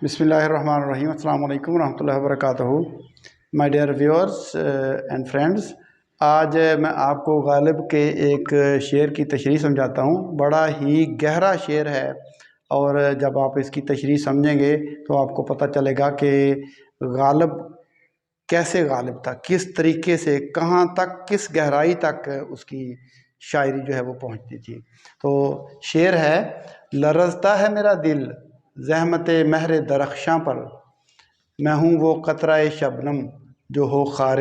بسم اللہ الرحمن الرحیم۔ السلام علیکم ورحمۃ اللہ وبرکاتہ۔ My dear viewers and friends, آج میں آپ کو غالب کے ایک شعر کی تشریح سمجھاتا ہوں۔ بڑا ہی گہرا شعر ہے، اور جب آپ اس کی تشریح سمجھیں گے تو آپ کو پتہ چلے گا کہ غالب کیسے غالب تھا، کس طریقے سے، کہاں تک، کس گہرائی تک اس کی شاعری جو ہے وہ پہنچتی تھی۔ تو شعر ہے: لرزتا ہے میرا دل زحمت مہر درخشاں پر، میں ہوں وہ قطرہ شبنم جو ہو خار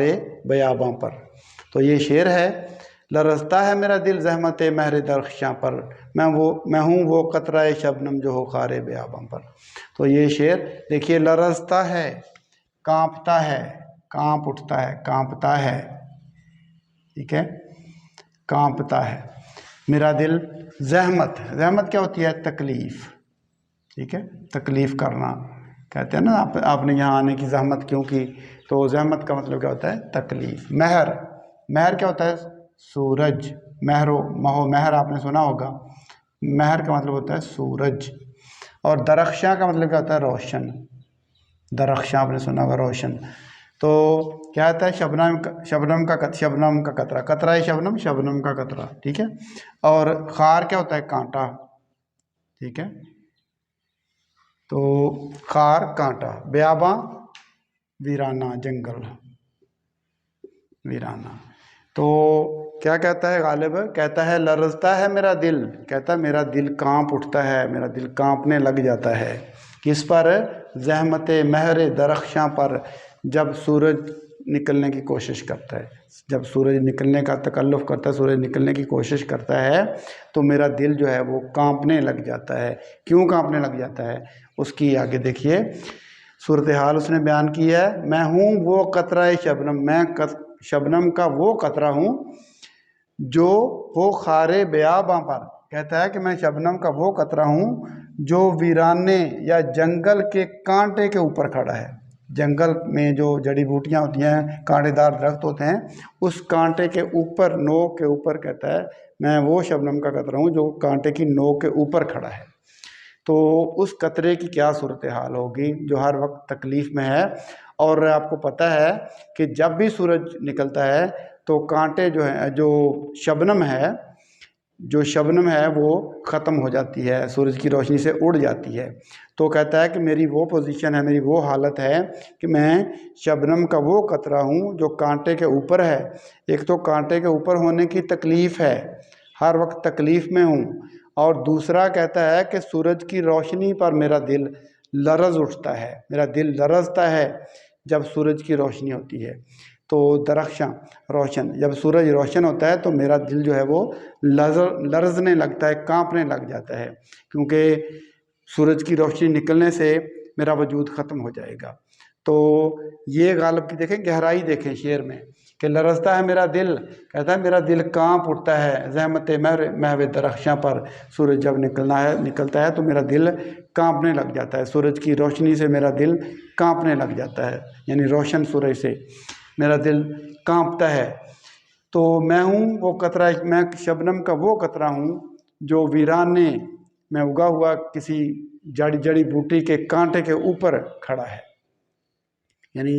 بیاباں پر۔ تو یہ شعر ہے: لرزتا ہے میرا دل زحمت مہر درخشاں پر، میں ہوں وہ قطرہ شبنم جو ہو خار بیاباں پر۔ تو یہ شعر دیکھیے، لرزتا ہے، کانپتا ہے، کانپ اٹھتا ہے، کانپتا ہے، ٹھیک ہے، کانپتا ہے میرا دل۔ زحمت کیا ہوتی ہے؟ تکلیف، ٹھیک ہے، تکلیف کرنا کہتے ہیں نا۔ آپ نے یہاں آنے کی زحمت کیوں کی؟ تو زحمت کا مطلب کیا ہوتا ہے؟ تکلیف۔ مہر کیا ہوتا ہے؟ سورج۔ مہر آپ نے سنا ہوگا، مہر کا مطلب ہوتا ہے سورج۔ اور درخشاں کا مطلب کیا ہوتا ہے؟ روشن۔ درخشاں آپ نے سنا ہوگا، روشن۔ تو کیا ہوتا ہے؟ شبنم کا قطرہ، قطرہ شبنم کا قطرہ، ٹھیک ہے۔ اور خار کیا ہوتا ہے؟ کانٹا، ٹھیک ہے۔ تو خار، کانٹا۔ بیاباں، ویرانہ، جنگل، ویرانہ۔ تو کیا کہتا ہے غالب؟ کہتا ہے لرزتا ہے میرا دل، کہتا ہے میرا دل کانپ اٹھتا ہے، میرا دل کانپنے لگ جاتا ہے۔ کس پر؟ زحمت مہر درخشاں پر، جب سورج نکلنے کی کوشش کرتا ہے، جب سورج نکلنے کا تکلف کرتا ہے، سورج نکلنے کی کوشش کرتا ہے، تو میرا دل جو ہے وہ کانپنے لگ جاتا ہے۔ کیوں کانپنے لگ جاتا ہے؟ اس کی آگے دیکھیے صورتحال اس نے بیان کی ہے: میں ہوں وہ قطرہ شبنم، میں شبنم کا وہ قطرہ ہوں جو ہو خار بیاباں پر۔ کہتا ہے کہ میں شبنم کا وہ قطرہ ہوں جو ویرانے یا جنگل کے کانٹے کے اوپر کھڑا ہے۔ جنگل میں جو جڑی بوٹیاں ہوتی ہیں، کانٹے دار درخت ہوتے ہیں، اس کانٹے کے اوپر، نوک کے اوپر، کہتا ہے میں وہ شبنم کا قطرہ ہوں جو کانٹے کی نوک کے اوپر کھڑا ہے۔ تو اس قطرے کی کیا صورتحال ہوگی جو ہر وقت تکلیف میں ہے؟ اور آپ کو پتہ ہے کہ جب بھی سورج نکلتا ہے تو کانٹے جو ہیں، جو شبنم ہے وہ ختم ہو جاتی ہے، سورج کی روشنی سے اڑ جاتی ہے۔ تو کہتا ہے کہ میری وہ پوزیشن ہے، میری وہ حالت ہے کہ میں شبنم کا وہ قطرہ ہوں جو کانٹے کے اوپر ہے۔ ایک تو کانٹے کے اوپر ہونے کی تکلیف ہے، ہر وقت تکلیف میں ہوں، اور دوسرا کہتا ہے کہ سورج کی روشنی پر میرا دل لرز اٹھتا ہے، میرا دل لرزتا ہے جب سورج کی روشنی ہوتی ہے۔ تو درخشاں، روشن، جب سورج روشن ہوتا ہے تو میرا دل جو ہے وہ لرزنے لگتا ہے، کانپنے لگ جاتا ہے، کیونکہ سورج کی روشنی نکلنے سے میرا وجود ختم ہو جائے گا۔ تو یہ غالب کی دیکھیں گہرائی، دیکھیں شعر میں کہ لرزتا ہے میرا دل، کہتا ہے میرا دل کانپ اٹھتا ہے زحمت مہر درخشاں پر۔ سورج جب نکلتا ہے تو میرا دل کانپنے لگ جاتا ہے، سورج کی روشنی سے میرا دل کانپنے لگ جاتا ہے، یعنی روشن سورج سے میرا دل کانپتا ہے۔ تو میں ہوں وہ قطرہ، میں شبنم کا وہ قطرہ ہوں جو ویرانے میں اگا ہوا کسی جڑی بوٹی کے کانٹے کے اوپر کھڑا ہے، یعنی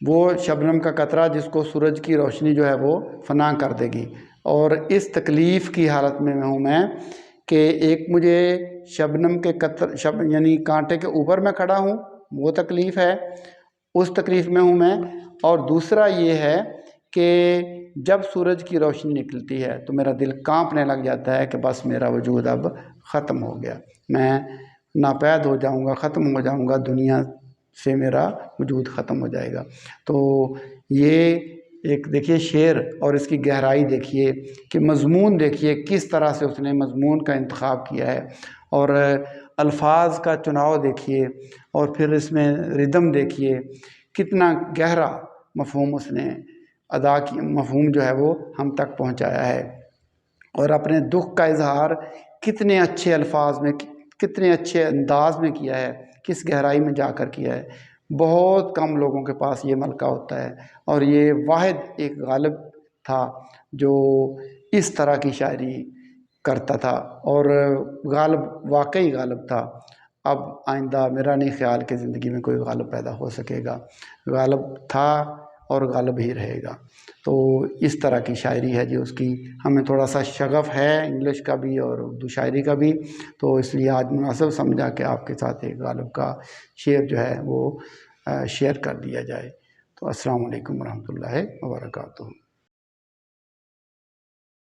وہ شبنم کا قطرہ جس کو سورج کی روشنی جو ہے وہ فنا کر دے گی۔ اور اس تکلیف کی حالت میں ہوں میں کہ ایک مجھے شبنم کے یعنی کانٹے کے اوپر میں کھڑا ہوں، وہ تکلیف ہے، اس تکلیف میں ہوں میں۔ اور دوسرا یہ ہے کہ جب سورج کی روشنی نکلتی ہے تو میرا دل کانپنے لگ جاتا ہے کہ بس میرا وجود اب ختم ہو گیا، میں ناپید ہو جاؤں گا، ختم ہو جاؤں گا، دنیا سے میرا وجود ختم ہو جائے گا۔ تو یہ ایک دیکھیے شعر، اور اس کی گہرائی دیکھیے کہ مضمون دیکھیے کس طرح سے اس نے مضمون کا انتخاب کیا ہے، اور الفاظ کا چناؤ دیکھیے، اور پھر اس میں ردم دیکھیے، کتنا گہرا مفہوم اس نے ادا کی، مفہوم جو ہے وہ ہم تک پہنچایا ہے۔ اور اپنے دکھ کا اظہار کتنے اچھے الفاظ میں، کتنے اچھے انداز میں کیا ہے، کس گہرائی میں جا کر کیا ہے۔ بہت کم لوگوں کے پاس یہ ملکہ ہوتا ہے، اور یہ واحد ایک غالب تھا جو اس طرح کی شاعری کرتا تھا، اور غالب واقعی غالب تھا۔ اب آئندہ میرا نہیں خیال کہ زندگی میں کوئی غالب پیدا ہو سکے گا، غالب تھا اور غالب ہی رہے گا۔ تو اس طرح کی شاعری ہے جی اس کی، ہمیں تھوڑا سا شغف ہے انگلش کا بھی اور اردو شاعری کا بھی، تو اس لیے آج مناسب سمجھا کہ آپ کے ساتھ ایک غالب کا شعر جو ہے وہ شیئر کر دیا جائے۔ تو السلام علیکم ورحمۃ اللہ وبرکاتہ۔